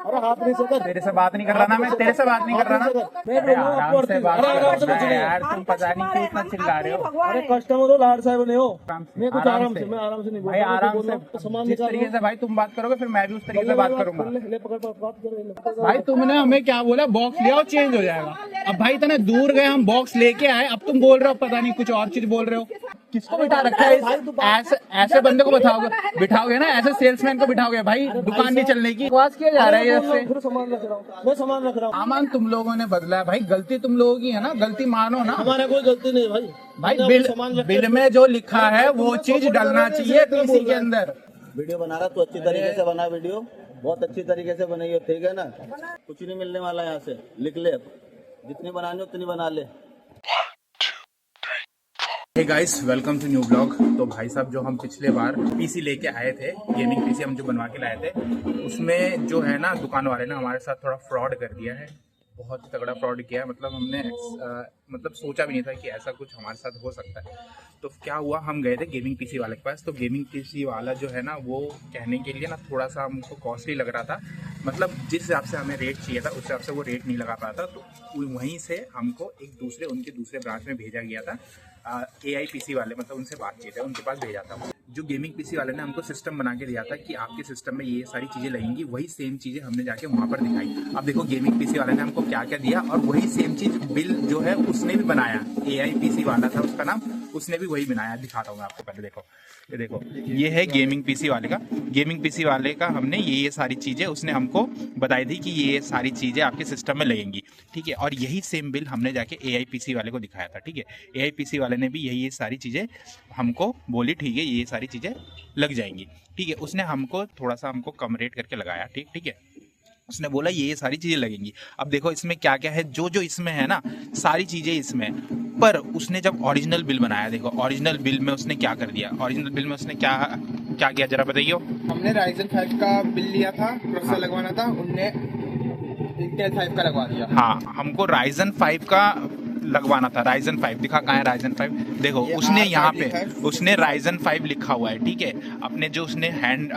अरे हाथ नहीं सका, तेरे से बात नहीं कर रहा ना मैं, तेरे से बात नहीं कर रहा ना। आराम से बात कर रहा है यार, तुम पता नहीं क्यों इतना चिल्ला रहे हो। अरे कस्टमर हो, लाड साहब नहीं हो। मैं कुछ आराम आराम से। से, मैं आराम से नहीं बोल भाई रहा, आराम बोल से, रहा हूँ, सामान जिस निकाल तरीके से भाई तुम बात करोगे फिर मैं भी उस तरीके से बात करूंगा। ले पकड़ बात कर। भाई तुमने हमें क्या बोला, बॉक्स ले आओ चेंज हो जाएगा। अब भाई इतने दूर गए हम बॉक्स लेके आए, अब तुम बोल रहे हो पता नहीं कुछ और चीज बोल रहे हो। किसको बिठा रखा है ऐसे ऐसे बंदे को बिठाओगे ना, ऐसे सेल्समैन को बिठाओगे भाई, दुकान नहीं चलने की आवाज किया जा रहा है इससे। फिर सामान रख रहा हूँ, मैं सामान रख रहा हूँ। सामान तुम लोगों ने बदला है भाई, गलती तुम लोगों की है ना, गलती मानो ना। हमारा कोई गलती नहीं भाई। भाई बिल में जो लिखा है वो चीज डलना चाहिए पीसी के अंदर। वीडियो बना रहा तो अच्छी तरीके से बना, वीडियो बहुत अच्छी तरीके से बनाई हो, ठीक है ना। कुछ नहीं मिलने वाला यहाँ से, लिख ले, जितनी बनानी उतनी बना ले। Hey guys, welcome to new blog. तो भाई साहब जो हम पिछले बार पीसी लेके आए थे, गेमिंग पीसी हम जो बनवा के लाए थे, उसमें जो है ना दुकान वाले ने हमारे साथ थोड़ा फ्रॉड कर दिया है। बहुत ही तगड़ा फ्रॉड किया है, मतलब हमने मतलब सोचा भी नहीं था कि ऐसा कुछ हमारे साथ हो सकता है। तो क्या हुआ, हम गए थे गेमिंग पीसी वाले के पास। तो गेमिंग पीसी वाला जो है ना वो कहने के लिए ना थोड़ा सा हमको कॉस्टली लग रहा था, मतलब जिस हिसाब से हमें रेट चाहिए था उस हिसाब से वो रेट नहीं लगा पाया था। तो वहीं से हमको उनके दूसरे ब्रांच में भेजा गया था। AI पीसी वाले, मतलब उनसे बातचीत है, उनके पास भेजा था। जो गेमिंग पीसी वाले ने हमको सिस्टम बना के दिया था कि आपके सिस्टम में ये सारी चीज़ें लगेंगी, वही सेम चीज़ें हमने जाके वहाँ पर दिखाई। अब देखो गेमिंग पीसी वाले ने हमको क्या क्या दिया, और वही सेम चीज़ बिल जो है उसने भी बनाया। AI पीसी वाला था उसका नाम, उसने भी वही बनाया। दिखाता हूँ मैं आपको, पहले देखो, ये देखो, ये है गेमिंग पीसी वाले का। गेमिंग पीसी वाले का हमने ये सारी चीज़ें उसने हमको बताई थी कि ये सारी चीज़ें आपके सिस्टम में लगेंगी, ठीक है। और यही सेम बिल हमने जाके AI पीसी वाले को दिखाया था, ठीक है। AI पीसी वाले ने भी यही सारी चीज़ें हमको बोली, ठीक है, ये सारी चीज़ें लग जाएंगी, ठीक है। उसने हमको थोड़ा सा हमको कम रेट करके लगाया, ठीक है। उसने बोला ये सारी चीज़ें लगेंगी। अब देखो इसमें क्या क्या है, जो जो इसमें है ना सारी चीज़ें इसमें। पर उसने जब ओरिजिनल बिल बनाया, देखो ओरिजिनल बिल में उसने क्या कर दिया, ओरिजिनल बिल में उसने क्या क्या किया जरा बताइए। हमने Ryzen 5 का बिल लिया था, प्रोसेसर लगवाना था, उनने Intel 5 का लगवा दिया। हाँ, हमको Ryzen 5 का लगवाना था। Ryzen 5 दिखा, कहाँ है Ryzen 5? देखो उसने यहाँ पे उसने Ryzen 5 लिखा हुआ है, ठीक है। अपने जो उसने हैंड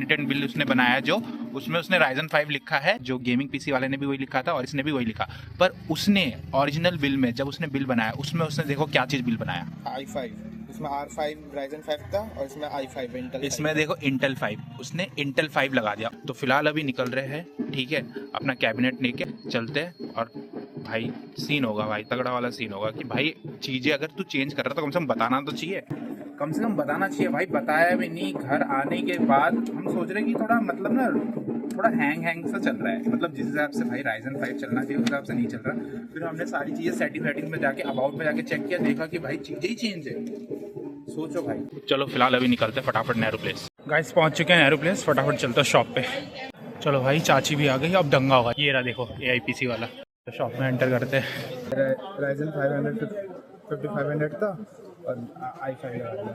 रिटन बिल उसने बनाया, जो उसमें उसने Ryzen 5 लिखा है। जो गेमिंग पीसी वाले ने भी वही लिखा था और इसने भी वही लिखा। पर उसने ओरिजिनल बिल में जब उसने बिल बनाया, उसमें उसने देखो क्या चीज़ बिल बनाया, i5, इसमें R5 Ryzen 5 था और इसमें i5 Intel। इसमें देखो Intel 5, उसने Intel 5 लगा दिया। तो फिलहाल अभी निकल रहे हैं, ठीक है, अपना कैबिनेट लेके चलते हैं। और भाई सीन होगा, भाई तगड़ा वाला सीन होगा कि भाई चीज़ें अगर तू चेंज कर रहा तो कम से कम बताना तो चाहिए, कम से कम बताना चाहिए। भाई बताया भी नहीं, घर आने के बाद हम सोच रहे हैं कि थोड़ा मतलब ना थोड़ा हैंग सा चल रहा है, मतलब जिस हिसाब से भाई Ryzen 5 चलना चाहिए उस हिसाब से नहीं चल रहा। फिर हमने सारी चीज़ें सेटिंग में जाके अबाउट में जाके चेक किया, देखा कि भाई चीज़ें ही चेंज है। सोचो भाई। चलो फिलहाल अभी निकलते हैं फटाफट नेहरू प्लेस। गाइस पहुंच चुके हैं नेहरू प्लेस, फटाफट चलते हैं शॉप पे। चलो भाई, चाची भी आ गई, अब दंगा होगा। ये रहा देखो AI पीसी वाला। तो शॉप में एंटर करते हैं। Ryzen 500 5500 था और i5 लगा दिया।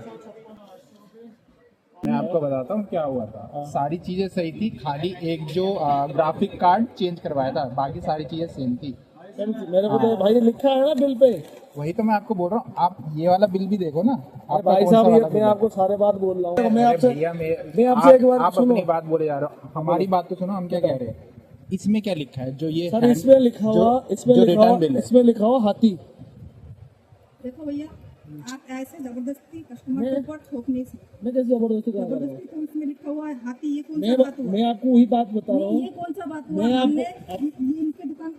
मैं आपको बताता हूँ क्या हुआ था। सारी चीज़ें सही थी, खाली एक जो ग्राफिक कार्ड चेंज करवाया था, बाकी सारी चीज़ें सेम थी। मेरे को तो भाई लिखा है ना बिल पे। वही तो मैं आपको बोल रहा हूँ, आप ये वाला बिल भी देखो ना। आप भाई साहब मैं आपको सारे बात बोल रहा हूँ, मैं आपसे एक बार आप अपनी बात बोले जा रहे हो, हमारी बात तो सुनो। हम क्या कह रहे हैं, इसमें क्या लिखा है? जो ये सर इसमें लिखा हुआ, इसमें लिखा हुआ हाथी। देखो भैया, आप ऐसे जबरदस्ती कस्टमर के ऊपर ठोक नहीं सकते। मैं कैसे जबरदस्ती कर रहा हूँ? जबरदस्ती तो उसमें लिखा हुआ है हाथी, ये कौन सा बात हुआ? मैं आपको वही बात बता रहा हूँ। ये कौन सा बात हुआ? मैं हमने आपको इनके दुकान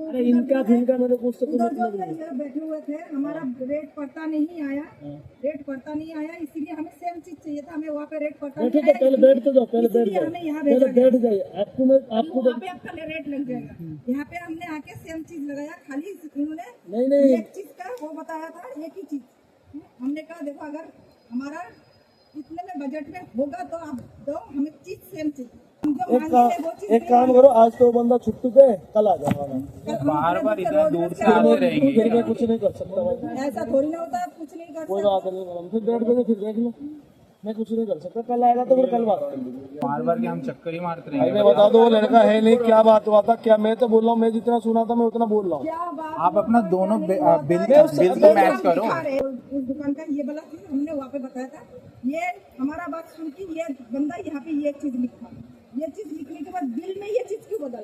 अरे इनका मेरे को उससे कोई उधर मतलब जो नहीं। ये बैठे हुए थे, हमारा रेट पड़ता नहीं आया, इसीलिए हमें सेम चीज चाहिए था, हमें वहाँ पे रेट पड़ता नहीं आया। पहले बैठ तो जाओ, पहले बैठ इसीलिए जाओ, हमें यहाँ पहले भेजा बैठ जाइए। आपको वहाँ पे आपका रेट लग जाएगा। यहाँ पे हमने आके सेम चीज लगाया, खाली इन्होंने नहीं एक चीज का वो बताया था, एक ही चीज। हमने कहा देखो अगर हमारा इतने में बजट में होगा तो आप दो, हमें चीज सेम चीज। एक काम करो, आज तो बंदा छुट्टी पे, कल आ जाओ। बार इतना दूर से आते रहेंगे, फिर मैं कुछ नहीं कर सकता भाई। ऐसा थोड़ी ना होता है, कुछ नहीं कर कोई बात नहीं मैडम, फिर बैठ गए, फिर देख लो। मैं कुछ नहीं कर सकता, कल आएगा तो फिर कल बात कर लीजिए। बार के हम चक्कर ही मारते भाई रहेंगे। मैं बता दो, वो लड़का है नहीं, क्या बात हुआ था क्या? मैं तो बोल रहा हूँ, मैं जितना सुना था मैं उतना बोल रहा हूँ। क्या बात आप अपना दोनों बिल तो मैच करो। उस दुकान का ये वाला चीज हमने वहाँ पे बताया था, ये हमारा बात सुन के ये बंदा यहाँ पे ये चीज लिखा, ये चीज लिखने के बाद बिल में ये चीज क्यों बदल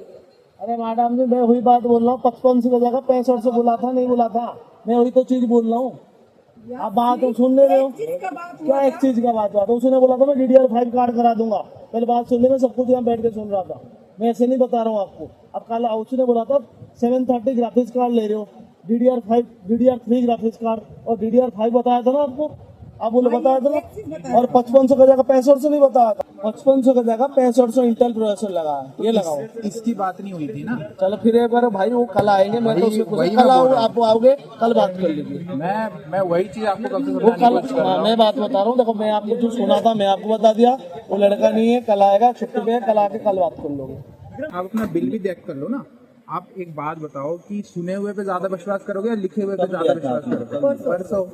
अरे मैडम जी मैं वही बात बोल रहा हूँ, 55 की जगह 65 से बोला था, नहीं बोला था, मैं वही तो चीज बोल रहा हूँ। आप बात तो सुन ले रहे हो, एक चीज का बात हुआ क्या एक चीज का बात हुआ था? उसने बोला था मैं DDR5 कार्ड करा दूंगा, पहले बात सुन ले, मैं सब कुछ यहाँ बैठ के सुन रहा था, मैं ऐसे नहीं बता रहा हूँ आपको। अब कल उसने बोला था 730 ग्राफिक्स कार्ड ले रहे हो, DDR3 ग्राफिक्स कार्ड और DDR5 बताया था ना आपको, आप बोले बताया था ना, और 5500 की जगह 6500 नहीं बताया था, 5500 की जगह 6500 इंटेल प्रोसेसर लगा है, ये लगाओ। इसकी बात नहीं हुई थी ना। चलो फिर एक बार भाई वो कल आएंगे, मैं तो उसमें वही कल मैं बोल रहा आप आओगे, कल बात कर लीजिए। मैं वही चीज आपको कल से वो बताने की कल कोशिश कर रहा हूँ। मैं बात बता रहा हूँ, देखो मैं आपको जो सुना था मैं आपको बता दिया, वो लड़का नहीं है, कल आएगा, छुट्टी पे है, कल आके कल बात कर लोगे। आप अपना बिल भी चेक कर लो ना। आप एक बात बताओ कि सुने हुए पे ज्यादा विश्वास करोगे या लिखे हुए पे ज्यादा विश्वास करोगे? परसों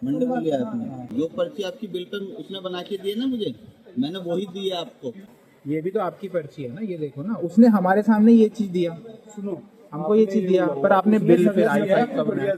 मंडे को लिया आपने जो पर्ची आपकी बिल पर उसने बना के दी है ना मुझे, मैंने वही दी है आपको। ये भी तो आपकी पर्ची है ना, ये देखो ना, उसने हमारे सामने ये चीज दिया, सुनो हमको ये चीज दिया, पर आपने बिल फिर i5 का बनाया।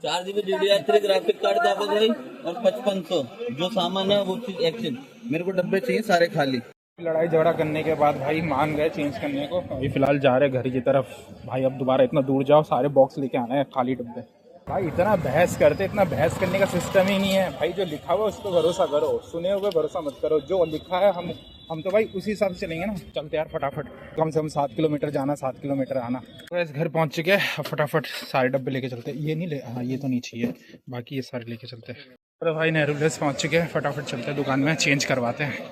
4 GB DDR3 ग्राफिक कार्ड का भाई और 5500 जो सामान है वो चीज एक्सचेंज, मेरे को डब्बे चाहिए सारे खाली। लड़ाई झगड़ा करने के बाद भाई मान गए चेंज करने को। अभी फिलहाल जा रहे घर की तरफ। भाई अब दोबारा इतना दूर जाओ, सारे बॉक्स लेके आना है, खाली डब्बे। भाई इतना बहस करते, इतना बहस करने का सिस्टम ही नहीं है भाई। जो लिखा हुआ है उस पर भरोसा करो, सुने हुए भरोसा मत करो। जो लिखा है हम तो भाई उसी हिसाब से चलेंगे ना। चलते यार फटाफट, कम से कम 7 किलोमीटर जाना, 7 किलोमीटर आना। तो इस घर पहुंच चुके हैं, अब फटाफट सारे डब्बे लेके चलते हैं। ये नहीं ले, हाँ ये तो नहीं चाहिए, बाकी ये सारे लेके चलते हैं। तो भाई नेहरू प्लेस पहुंच चुके हैं, फटाफट चलते हैं दुकान में, चेंज करवाते हैं।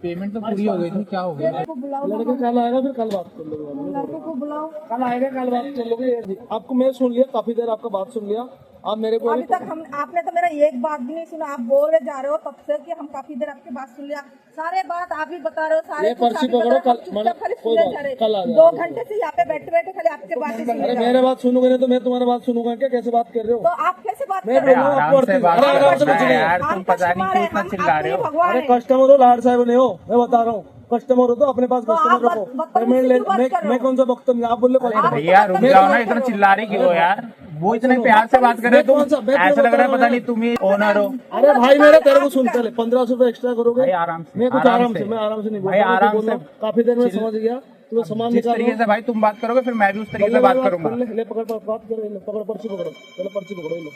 पेमेंट तो पूरी हो गई थी, क्या हो गया? लड़का कल आएगा, फिर कल बात कर लोगे। लड़के को बुलाओ, कल आएगा, कल बात कर लोगे। आपको मैं सुन लिया, काफी देर आपका बात सुन लिया। आप मेरे को अभी तक आपने तो मेरा एक बात भी नहीं सुना। आप बोले जा रहे हो तब से कि हम काफी देर आपकी बात सुन लिया, सारे बात आप ही बता रहे हो, सारे ये पर्ची पकड़ो, कल खाली कोई सुने बात, जा रहे। कल आ जाओ। 2 घंटे से यहाँ पे बैठे बैठे खाली आपके बात ही सुन अरे रहे मेरे बात सुनोगे नहीं तो मैं तुम्हारी बात सुनूंगा क्या? कैसे बात कर रहे हो? तो आप कैसे बात मैं कर बोल रहे रहा हो? हूँ आपको आराम से बात अरे आराम से करना कुछ है नहीं। यार, तुम पता नहीं क्यों इतना चिल्ला रहे हो। भगवान अरे है। कस्टमर हो, लाड साहब नहीं हो, मैं बता रहा हूँ। कस्टमर हो तो अपने पास तो आप कस्टमर रखो, बदतमीजी पेमेंट ले। क्यों बात कर रहे मैं हो? कौन सा बख्तम, आप बोल रहे भैया रुक जाओ ना, इतना चिल्ला रहे क्यों हो यार? वो इतने प्यार से बात कर रहे हो, तुम ऐसा लग रहा है पता नहीं तुम ही ओनर हो। अरे भाई मेरा तेरे को सुनते ले, 1500 रुपए एक्स्ट्रा करोगे भाई आराम से, मैं कुछ आराम से, मैं आराम से नहीं बोल भाई रहा हूँ, आराम बोल रहा से। हूँ। काफी देर में समझ गया, तुम्हें सामान जिस निकालो। तरीके से भाई तुम बात करोगे, फिर मैं भी उस तरीके से बात करूंगा। ले पकड़ बात करो, पकड़ पर्ची पकड़ो, चलो पर्ची पकड़ो, लो।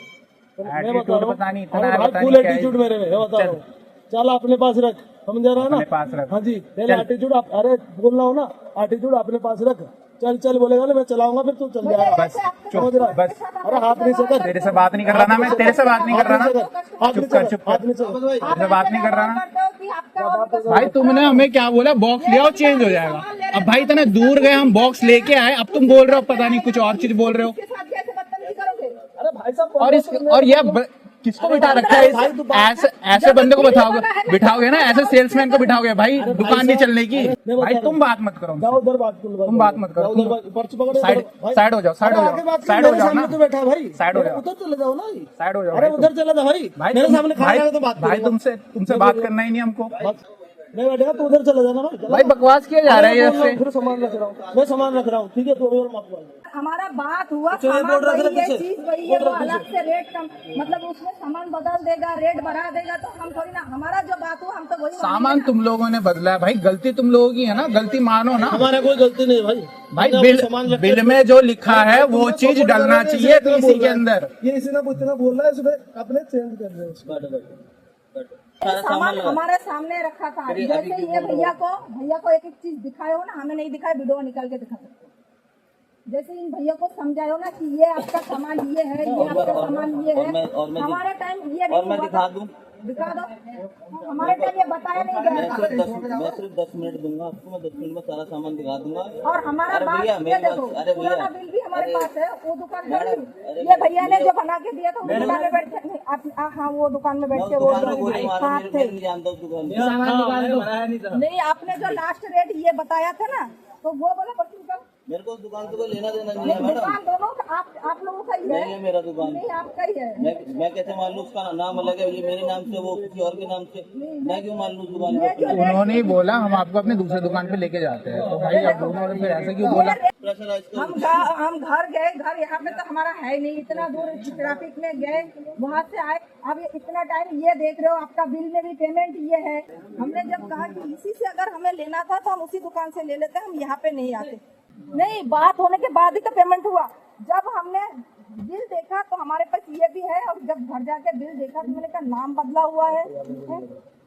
मैं Attitude बता रहा हूँ, पता नहीं इतना अरे है, भाई पता फुल नहीं क्या है। एटीट्यूड मेरे में, मैं बता रहा हूँ। चल अपने पास रख, समझ रहा है ना? अपने पास रख। हाँ जी, पहले एटीट्यूड आप, अरे बोल रहा हूँ ना, एटीट्यूड अपने पास रख। चल चल बोलेगा ना, मैं चलाऊंगा, फिर तू चल जाएगा। बस समझ रहा है? बस, अरे हाथ नहीं से कर, तेरे से बात नहीं कर रहा ना मैं, तेरे से बात नहीं कर रहा ना। हाथ चुप नीचे कर, चुप कर। हाथ नीचे कर। तेरे से बात नहीं कर रहा ना। करते हो कि आपका भाई तुमने हमें क्या बोला, बॉक्स ले आओ चेंज हो जाएगा। अब भाई इतने दूर गए, हम बॉक्स लेके आए, अब तुम बोल रहे हो पता नहीं कुछ और चीज बोल रहे हो। के साथ कैसे बदतमीजी करोगे? अरे भाई साहब, और ये किसको बिठा रखा है? ऐसे बंदे को बिठाओगे ना, ऐसे सेल्समैन को बिठाओगे भाई, दुकान नहीं चलने की। भाई तुम बात मत करो, जाओ उधर बात करो, तुम बात मत करो। जाओ उधर पर्ची पकड़ो, साइड हो जाओ, साइड हो जाओ, साइड हो जाओ ना, तो बैठा है भाई, साइड हो जाओ, उधर चले जाओ ना, साइड हो जाओ। अरे उधर चले जाओ भाई, मेरे सामने खड़ा है तो बात भाई करेगा। तुमसे बात करना ही नहीं हमको। नहीं बैठेगा तो उधर चले जाना भाई बकवास किया जा रहा है ये सबसे। फिर सामान रख रहा हूँ, मैं सामान रख रहा हूँ, ठीक है? तो और माफ कर। हमारा बात हुआ, चलिए, सामान बोर्ड रख वही रहे है, पीछे। चीज वही है, वो अलग से रेट कम, मतलब उसमें सामान बदल देगा, रेट बढ़ा देगा, तो हम थोड़ी ना, हमारा जो बात हुआ हम तो वही सामान मानेंगे ना। तुम लोगों ने बदला है भाई, गलती तुम लोगों की है ना, गलती मानो ना। हमारा कोई गलती नहीं है भाई। भाई हमने अपना सामान रख के- बिल में जो लिखा है वो चीज डलना चाहिए इतना पीसी बोल के रहा है। अंदर। ये इसी ने इतना बोल रहा है, इसमें अपने चेंज कर रहे हैं। सामान हमारे सामने रखा था। जैसे ये भैया को एक एक चीज दिखाए हो ना, हमें नहीं दिखाए, वीडियो निकाल के दिखा सकते हो। जैसे इन भैया को समझाओ ना कि ये आपका सामान ये है, ये आपका सामान ये है। हमारे टाइम ये और मैं दिखा दूं, दिखा दो, हमारे टाइम ये बताया नहीं गया था। मैं सिर्फ 10 मिनट दूंगा आपको, मैं 10 मिनट में सारा सामान दिखा दूंगा। और हमारा अरे बात भैया, ये मेरी देखो, बात- अरे भैया, पुराना बिल भी हमारे पास है, वो दुकान पर मैडम, नहीं। ये भैया ने जो बना के दिया था, वो दुकान में बैठ के नहीं, हाँ वो दुकान में बैठ मैं के उस वो दुकान में गोली मारा, हाँ मैं थे। नहीं जानता उस दुकान में। नहीं, आपने जो लास्ट रेट ये बताया था ना, तो वो बोला 25 का। मेरे को उस दुकान से कोई लेना देना नहीं है मैडम। दुकान दोनों आप लोगों का ही है, नहीं है मेरा दुकान। नहीं आपका ही है। मैं कैसे मान लूँ उसका नाम अलग है, ये मेरे नाम से, वो किसी और के नाम से, मैं क्यों मान लूँ उस दुकान ये को? जो रेट उन्होंने ही बोला हम आपको अपने दूसरे दुकान पे लेके जाते हैं, तो भाई अब उन्होंने फिर ऐसे क्यों बोला? प्रेशराइज हम घर गए, घर यहाँ पे तो हमारा है नहीं, इतना दूर ट्रैफिक में गए, वहाँ से आए, अब इतना टाइम ये देख रहे हो, आपका बिल में भी पेमेंट ये है। हमने जब कहा कि इसी से अगर हमें लेना था तो हम उसी दुकान से ले लेते, हम यहाँ पे नहीं आते। नहीं, बात होने के बाद ही तो पेमेंट हुआ। जब हमने बिल देखा तो हमारे पास ये भी है, और जब घर जाके बिल देखा तो मैंने कहा नाम बदला हुआ है,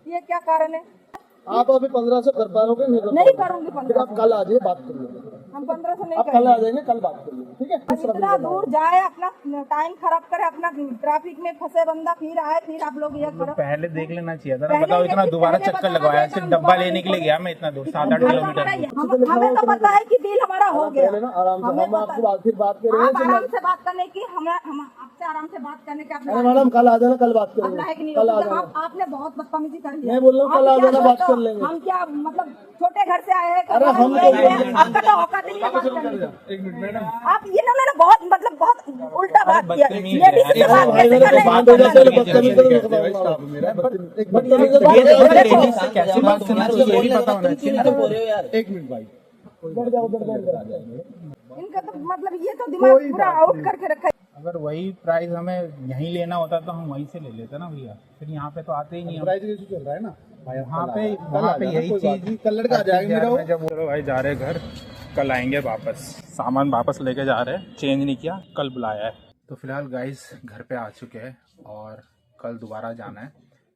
ये क्या कारण है? आप अभी 1500 कर पाओगे? नहीं करूंगी फिर 1500। आप कल आ जाइए, बात कर लेंगे। हम 1500 नहीं आप कल आ जाएंगे, कल बात कर लेंगे, ठीक है? इतना दूर जाए, अपना टाइम खराब करे, अपना ट्रैफिक में फंसे बंदा, फिर आए, फिर आप लोग ये करो। पहले देख लेना चाहिए था ना। पहले बताओ, इतना लेकिन दोबारा पहले चक्कर बताना लगवाया, चाहिए सिर्फ था, डब्बा हम लेने के लिए गया मैं इतना दूर, 7-8 किलोमीटर। हमें तो पता है कि बिल हमारा हो गया। पहले ना आराम से, हमें हम पता आपको फिर बात है। करेंगे। आप आराम से बात करने की, हम आपसे आराम से बात करने का अरे मैडम, कल आ जाना, कल बात आप करेंगे। लायक नहीं कल आ हो। जाना। आपने बहुत बदतमीजी कर दी। मैं बोल रहा हूँ, कल आ जाना, बात कर लेंगे। हम क्या मतलब छोटे घर से आए हैं? अरे हम आपका तो औकात नहीं है बात करने की। आप इन्होंने बहुत मतलब बहुत उल्टा बात किया। लेडीज से बात कैसे करें? बात हो जाए तो बदतमीज कैसे बात करना चाहिए ये भी पता होना चाहिए। एक मिनट भाई, उधर जाओ, उधर जाओ। इनका तो मतलब ये तो दिमाग पूरा आउट करके रखा है। अगर वही प्राइस हमें यहीं लेना होता तो हम वहीं से ले लेते ना भैया, फिर यहाँ पे तो आते ही नहीं हम। प्राइस इशू चल रहा है ना वहाँ पे यही चीज कल लड़का आ जाएगा मेरा। जब चलो भाई जा रहे घर, कल आएंगे वापस। सामान वापस लेके जा रहे हैं, चेंज नहीं किया, कल बुलाया है। तो फिलहाल गाइस घर पे आ चुके हैं और कल दोबारा जाना है।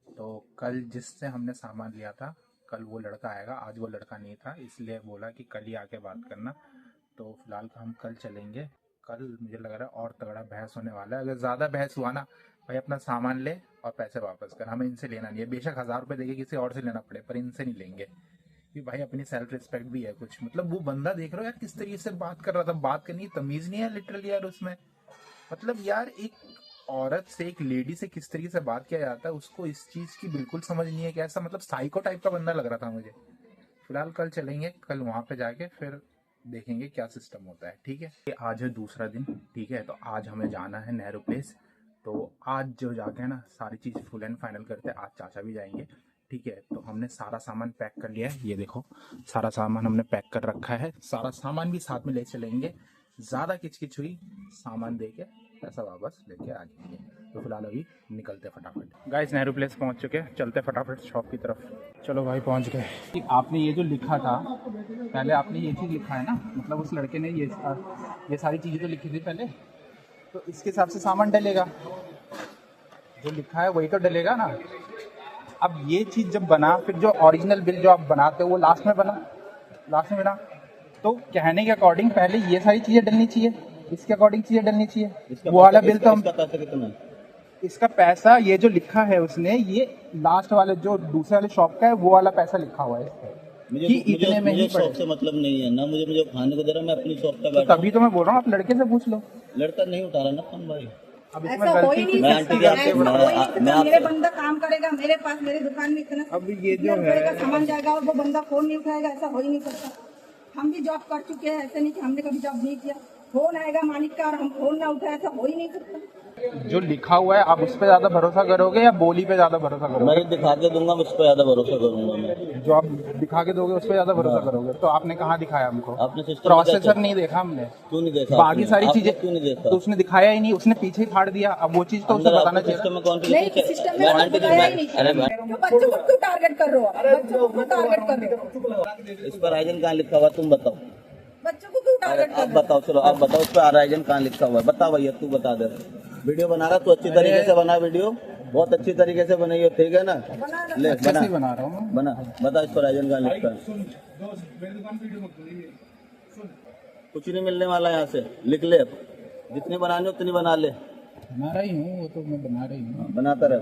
तो कल जिससे हमने सामान लिया था, कल वो लड़का आएगा, आज वो लड़का नहीं था, इसलिए बोला कि कल ही आके बात करना। तो फिलहाल हम कल चलेंगे। कल मुझे लग रहा है और तगड़ा बहस होने वाला है। अगर ज़्यादा बहस हुआ ना, भाई अपना सामान ले और पैसे वापस कर, हमें इनसे लेना नहीं है। बेशक 1000 रुपये देके किसी और से लेना पड़े, पर इनसे नहीं लेंगे, कि भाई अपनी सेल्फ रिस्पेक्ट भी है कुछ। मतलब वो बंदा देख रहे हो यार किस तरीके से बात कर रहा था, बात करनी तमीज़ नहीं है लिटरली यार उसमें। मतलब यार एक औरत से, एक लेडी से किस तरीके से बात किया जाता है, उसको इस चीज़ की बिल्कुल समझ नहीं है। कैसा मतलब साइको टाइप का बंदा लग रहा था मुझे। फिलहाल कल चलेंगे, कल वहाँ पे जाके फिर देखेंगे क्या सिस्टम होता है, ठीक है। आज है दूसरा दिन, ठीक है। तो आज हमें जाना है नेहरू प्लेस। तो आज जो जाके है ना सारी चीज़ फुल एंड फाइनल करते हैं। आज चाचा भी जाएंगे, ठीक है। तो हमने सारा सामान पैक कर लिया है, ये देखो सारा सामान हमने पैक कर रखा है। सारा सामान भी साथ में ले चलेंगे। ज़्यादा किचकिच हुई सामान दे के पैसा वापस लेके आ जाएंगे। तो फिलहाल अभी निकलते फटाफट। गाइस नेहरू प्लेस पहुंच चुके हैं, चलते फटाफट शॉप की तरफ। चलो भाई पहुंच गए। आपने ये जो लिखा था पहले, आपने ये चीज़ लिखा है ना, मतलब उस लड़के ने ये सारी चीज़ें तो लिखी थी पहले, तो इसके हिसाब से सामान डलेगा। जो लिखा है वही तो डलेगा ना। अब ये चीज़ जब बना, फिर जो ओरिजिनल बिल जो आप बनाते हो वो लास्ट में बना, तो कहने के अकॉर्डिंग पहले ये सारी चीज़ें डलनी चाहिए, इसके अकॉर्डिंग चीज़ें डलनी चाहिए। वो वाला बिल तो हम, इसका पैसा ये जो लिखा है उसने, ये लास्ट वाले जो दूसरे वाले शॉप का है वो वाला पैसा लिखा हुआ है इस पे कि इतने में ही शॉप से मतलब नहीं है ना, मुझे खाने को दे रहा, मैं अपनी शॉप पे बैठा। तभी तो मैं बोल रहा हूँ आप लड़के से पूछ लो। लड़का नहीं उठा रहा ना फोन भाई। अब इसमें ऐसा हो ही गलती नहीं आंटी जी सकता। आपसे ऐसा हो ही नहीं सकता। मैं मेरे बंदा काम करेगा मेरे पास, मेरी दुकान में इतना अब ये जो रुपए का सामान जाएगा और वो बंदा फोन नहीं उठाएगा, ऐसा हो ही नहीं सकता। हम भी जॉब कर चुके हैं, ऐसे नहीं कि हमने कभी जॉब नहीं किया। फोन आएगा मालिक का और हम फोन ना उठाए, ऐसा हो ही नहीं सकता। जो लिखा हुआ है आप उस पे ज्यादा भरोसा करोगे या बोली पे ज्यादा भरोसा करोगे? मैं दिखा के दूंगा, उस पर ज्यादा भरोसा करूंगा मैं। जो आप दिखा के दोगे उस पे ज्यादा भरोसा करोगे। तो आपने कहाँ दिखाया हमको? आपने सिस्टम प्रोसेसर नहीं देखा हमने। क्यों नहीं देखा? बाकी सारी चीजें क्यों नहीं देखा? तो उसने दिखाया ही नहीं, उसने पीछे ही फाड़ दिया। अब वो चीज तो उसे बताना चाहिए। सिस्टम में कौन सी नहीं, सिस्टम में तो बताया ही नहीं। क्यों बच्चों को क्यों टारगेट कर रहे हो? बच्चों को क्यों टारगेट कर रहे हो? इस पर आयोजन कहाँ लिखा हुआ तुम बताओ। बच्चों को क्यों टारगेट कर आप रहे हो? बताओ, चलो आप बताओ इस पर आयोजन कहाँ लिखा हुआ है। बता भैया, तू बता दे। वीडियो बना रहा तू अच्छी तरीके से बना, वीडियो बहुत अच्छी तरीके से बनाई हो, ठीक है ना? ले अच्छे बना से ही बना रहा हूँ। बना, बता इस पर आयोजन कहाँ लिखा है। कुछ नहीं मिलने वाला यहाँ से, लिख ले। जितनी बनानी उतनी बना ले। बना रही हूँ, वो तो मैं बना रही हूँ। बनाता रह।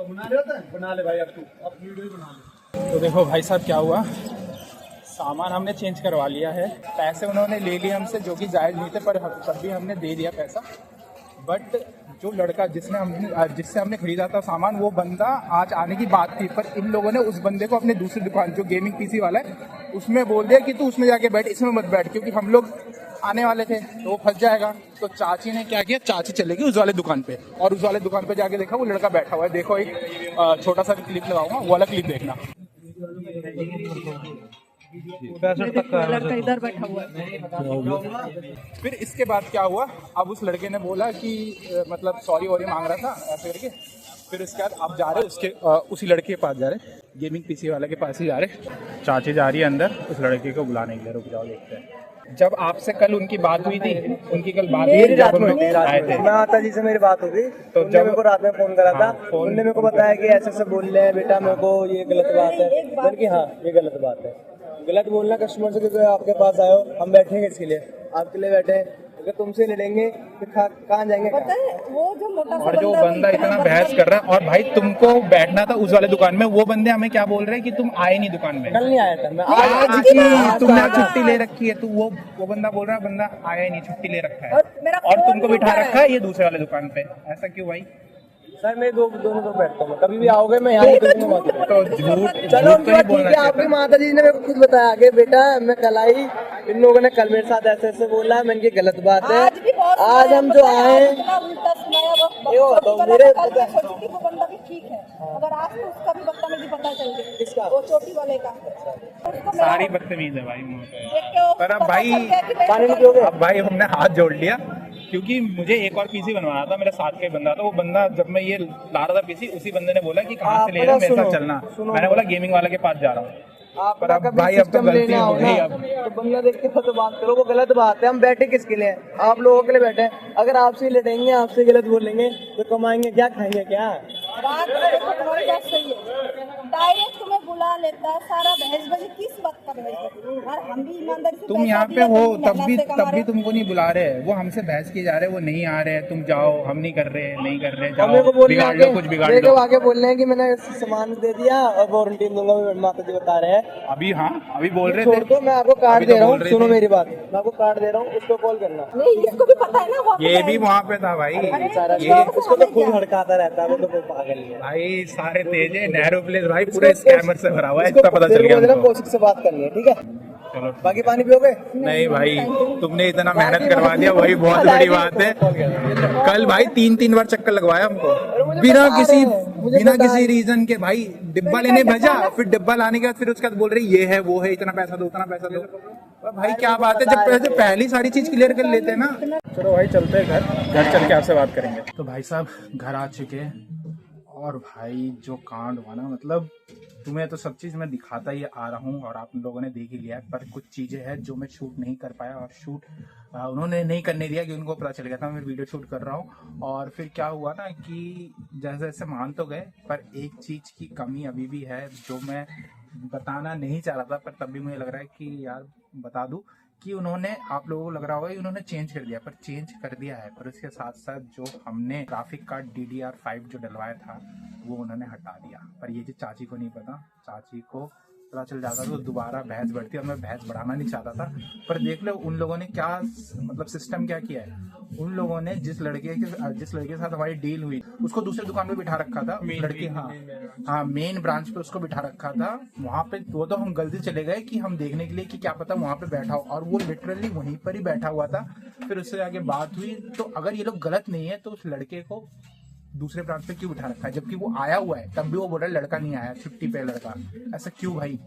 बना ले भाई, अब तू अब वीडियो बना ले। तो देखो भाई साहब क्या हुआ, सामान हमने चेंज करवा लिया है। पैसे उन्होंने ले लिए हमसे जो कि जायज़ नहीं थे, पर तब भी हमने दे दिया पैसा। बट जो लड़का जिससे हमने खरीदा था सामान, वो बंदा आज आने की बात थी, पर इन लोगों ने उस बंदे को अपने दूसरी दुकान जो गेमिंग पीसी वाला है उसमें बोल दिया कि तू उसमें जाके बैठ, इसमें मत बैठ, क्योंकि हम लोग आने वाले थे तो वो फंस जाएगा। तो चाची ने क्या किया, चाची चलेगी उस वाले दुकान पे, और उस वाले दुकान पे जाके देखा वो लड़का बैठा हुआ है। देखो एक छोटा सा क्लिप लगाऊंगा, वो वाला क्लिप देखना। 65 तक का लड़का इधर बैठा हुआ है। फिर इसके बाद क्या हुआ, अब उस लड़के ने बोला कि मतलब सॉरी वॉरी मांग रहा था ऐसे करके। फिर उसके बाद आप जा रहे उसके उसी लड़के के पास जा रहे, गेमिंग पीसी वाले के पास ही जा रहे। चाची जा रही है अंदर उस लड़के को बुलाने के लिए, रुक जाओ देखते हैं। जब आपसे कल उनकी बात हुई थी, उनकी कल बात हुई जब हम लोग आए थे, माता जी से मेरी बात हो गई तो जब मेरे को रात में फोन करा था, उन्होंने मेरे को बताया कि ऐसे ऐसे बोल रहे हैं बेटा, मेरे को ये गलत बात है। मैंने कि हाँ ये गलत बात है, गलत बोलना कस्टमर से, क्योंकि आपके पास आए हो, हम बैठेंगे इसके लिए, आपके लिए बैठे हैं। अगर तुमसे लड़ेंगे तो कहाँ जाएंगे? पता है वो जो मोटा सा और जो बंदा इतना बहस कर रहा है, और भाई तुमको बैठना था उस वाले दुकान में, वो बंदे हमें क्या बोल रहे हैं कि तुम आए नहीं दुकान में। कल नहीं आया था मैं, आज की तुमने छुट्टी ले रखी है, तो वो बंदा बोल रहा है बंदा आया ही नहीं, छुट्टी ले रखा है, और तुमको बिठा रखा है ये दूसरे वाले दुकान पे। ऐसा क्यों भाई? सर मैं दोनों तो बैठता हूँ, कभी भी आओगे मैं यहाँ ही करूँगा। तो झूठ चलो तो नहीं बोलना आपकी चाहिए। माता जी ने मेरे को खुद बताया कि बेटा मैं कल आई, इन लोगों ने कल मेरे साथ ऐसे ऐसे बोला, मैंने की गलत बात है। आज हम जो आए उल्टा सुनाया वो वो तो छोटी मेरे वाला कल के छोटी को बंदा भी ठीक है, अगर आज तो उसका भी बदतमीजी पता चल गई। किसका? वो छोटी वाले का। उसको मेरा सारी बदतमीज है भाई मुंह पे। देख के वो पर अब पता भाई चल गया कि मैं- पानी में पियोगे? अब भाई हमने हाथ जोड़ लिया, क्योंकि मुझे एक और पीसी बनवाना था, मेरे साथ का ही बंदा था। वो बंदा जब मैं ये ला रहा था पीसी, उसी बंदे ने बोला कि कहाँ से ले रहे हो, मेरे साथ चलना। मैंने बोला गेमिंग वाले के पास जा रहा हूँ। पर अब भाई अब तो गलती हो गई। अब तो बंगला देख के तो बात करो, वो गलत बात है। हम बैठे किसके लिए? आप लोगों के लिए बैठे हैं। अगर आपसे लड़ेंगे, आपसे गलत बोलेंगे तो कमाएंगे क्या, खाएंगे क्या? बात देखो तुम्हारी बात सही है, डायरेक्ट तुम्हें बुला लेता है, सारा बहसबाजी किस बात का बहसबाजी? और हम भी ईमानदारी से तुम पैसा यहाँ पे दिया, हो तुम मेहनत से कमा तब भी रहे हो। तुमको नहीं बुला रहे, वो हमसे बहस किए जा रहे, वो नहीं आ रहे, तुम जाओ, हम नहीं कर रहे, नहीं कर रहे, और मेरे को जाओ, बोल बिगाड़ लो, कुछ बिगाड़ मेरे लो। को आगे बोल रहे हैं कि मैंने सामान दे दिया और वारंटी दूंगा, माता जी बता रहे हैं। अभी हाँ अभी बोल रहे छोड़ थे, दो, मैं आपको कार्ड अभी तो दे रहा बोल हूँ, रहे सुनो थे। मेरी बात, मैं आपको कार्ड दे रहा हूँ, उसको कॉल करना। नहीं, इसको भी पता है ना वो ये भी वहाँ पे था भाई। ये इसको तो खुद हड़काता रहता है, वो तो कोई पागल ही है। भाई सारे तेज है, नेहरू प्लेस भाई पूरे स्कैमर से भरा हुआ है, इतना पता चल गया हमको। कौशिक से बात करनी है, ठीक है? चलो बाकी पानी पियोगे? नहीं भाई, तुमने इतना मेहनत करवा दिया, वही बहुत बड़ी बात है। कल भाई 3 बार चक्कर लगवाया हमको बिना किसी रीजन के। भाई डिब्बा लेने भेजा, फिर डिब्बा लाने के बाद फिर उसके बाद बोल रही ये है वो है, इतना पैसा दो उतना पैसा दो। भाई क्या बात है, जब पहली सारी चीज क्लियर कर लेते हैं ना। चलो भाई चलते हैं घर चल के आपसे बात करेंगे। तो भाई साहब घर आ चुके हैं, और भाई जो कांड हुआ ना, मतलब तुम्हें तो सब चीज़ मैं दिखाता ही आ रहा हूँ और आप लोगों ने देख ही लिया है, पर कुछ चीज़ें हैं जो मैं शूट नहीं कर पाया, और शूट उन्होंने नहीं करने दिया कि उनको पता चल गया था मैं वीडियो शूट कर रहा हूँ। और फिर क्या हुआ ना कि जैसे जैसे मान तो गए, पर एक चीज़ की कमी अभी भी है जो मैं बताना नहीं चाह रहा था, पर तब भी मुझे लग रहा है कि यार बता दूँ कि उन्होंने, आप लोगों को लग रहा होगा कि उन्होंने चेंज कर दिया, पर चेंज कर दिया है, पर उसके साथ साथ जो हमने ग्राफिक कार्ड DDR5 जो डलवाया था वो उन्होंने हटा दिया। पर ये जो चाची को नहीं पता, चाची को पता चल जाता तो दोबारा बहस बढ़ती, और मैं बहस बढ़ाना नहीं चाहता था। पर देख लो उन लोगों ने क्या मतलब सिस्टम क्या किया है। उन लोगों ने जिस लड़के के साथ हमारी डील हुई उसको दूसरे दुकान पे बिठा रखा था, लड़की हाँ मेन ब्रांच पे उसको बिठा रखा था वहाँ पे। वो तो हम गलती चले गए कि हम देखने के लिए कि क्या पता वहाँ पे बैठा हो, और वो लिटरली वहीं पर ही बैठा हुआ था। फिर उससे आगे बात हुई, तो अगर ये लोग गलत नहीं है तो उस लड़के को दूसरे ब्रांच पे क्यों बिठा रखा है, जबकि वो आया हुआ है, तब भी वो बोल रहा है लड़का नहीं आया, छुट्टी पे लड़का। ऐसा क्यों भाई,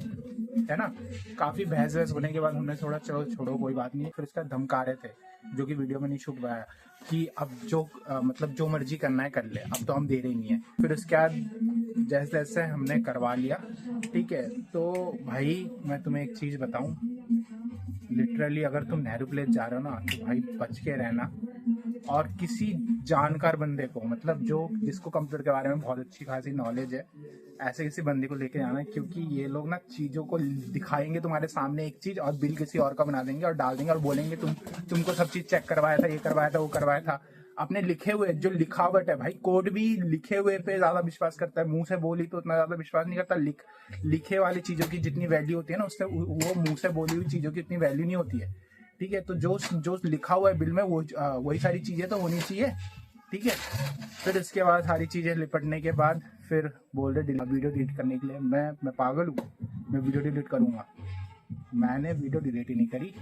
है ना। काफी बहस वहस होने के बाद हमने थोड़ा चलो छोड़ो कोई बात नहीं। फिर उसका धमका रहे थे, जो कि वीडियो में नहीं छूट पाया, कि अब जो मतलब जो मर्जी करना है कर ले, अब तो हम दे रहे नहीं है। फिर उसके बाद जैसे जैसे हमने करवा लिया, ठीक है। तो भाई मैं तुम्हें एक चीज बताऊं, लिटरली अगर तुम नेहरू प्लेस जा रहे हो ना तो भाई बच के रहना, और किसी जानकार बंदे को, मतलब जो जिसको कंप्यूटर के बारे में बहुत अच्छी खासी नॉलेज है, ऐसे किसी बंदे को लेके जाना, क्योंकि ये लोग ना चीज़ों को दिखाएंगे तुम्हारे सामने एक चीज़ और बिल किसी और का बना देंगे और डाल देंगे और बोलेंगे तुमको सब चीज़ चेक करवाया था, ये करवाया था, वो करवाया था। अपने लिखे हुए जो लिखावट है भाई, कोड भी लिखे हुए पे ज़्यादा विश्वास करता है, मुंह से बोली तो उतना ज़्यादा विश्वास नहीं करता। लिखे वाली चीज़ों की जितनी वैल्यू होती है ना, उससे वो मुंह से बोली हुई चीज़ों की इतनी वैल्यू नहीं होती है, ठीक है। तो जो लिखा हुआ है बिल में वही सारी चीज़ें तो होनी चाहिए, ठीक है। फिर इसके बाद सारी चीज़ें लिपटने के बाद फिर बोल रहे वीडियो डिलीट करने के लिए। मैं पागल हूँ, मैं वीडियो डिलीट करूँगा? मैंने वीडियो डिलीट ही नहीं करी,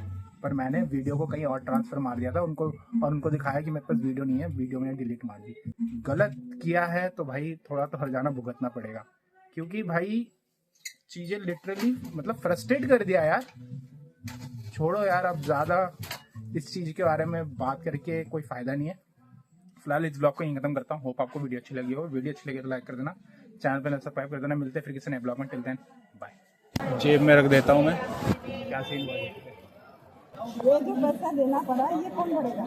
पर मैंने वीडियो को कहीं और ट्रांसफ़र मार दिया था उनको, और उनको दिखाया कि मेरे पास वीडियो नहीं है, वीडियो मैंने डिलीट मार दी। गलत किया है तो भाई थोड़ा तो हर्जाना भुगतना पड़ेगा, क्योंकि भाई चीजें लिटरली मतलब फ्रस्ट्रेट कर दिया यार। छोड़ो यार, अब ज्यादा इस चीज के बारे में बात करके कोई फायदा नहीं है। फिलहाल इस ब्लॉग को यहीं खत्म करता हूँ। होप आपको वीडियो अच्छी लगी हो। वीडियो अच्छी लगी तो लाइक कर देना, चैनल पर सब्सक्राइब कर देना। मिलते हैं फिर किसी नए ब्लॉग में। Till then bye. जेब में रख देता हूँ मैं। क्या सीन हुआ ये जो पैसा देना पड़ा ये कौन भरेगा?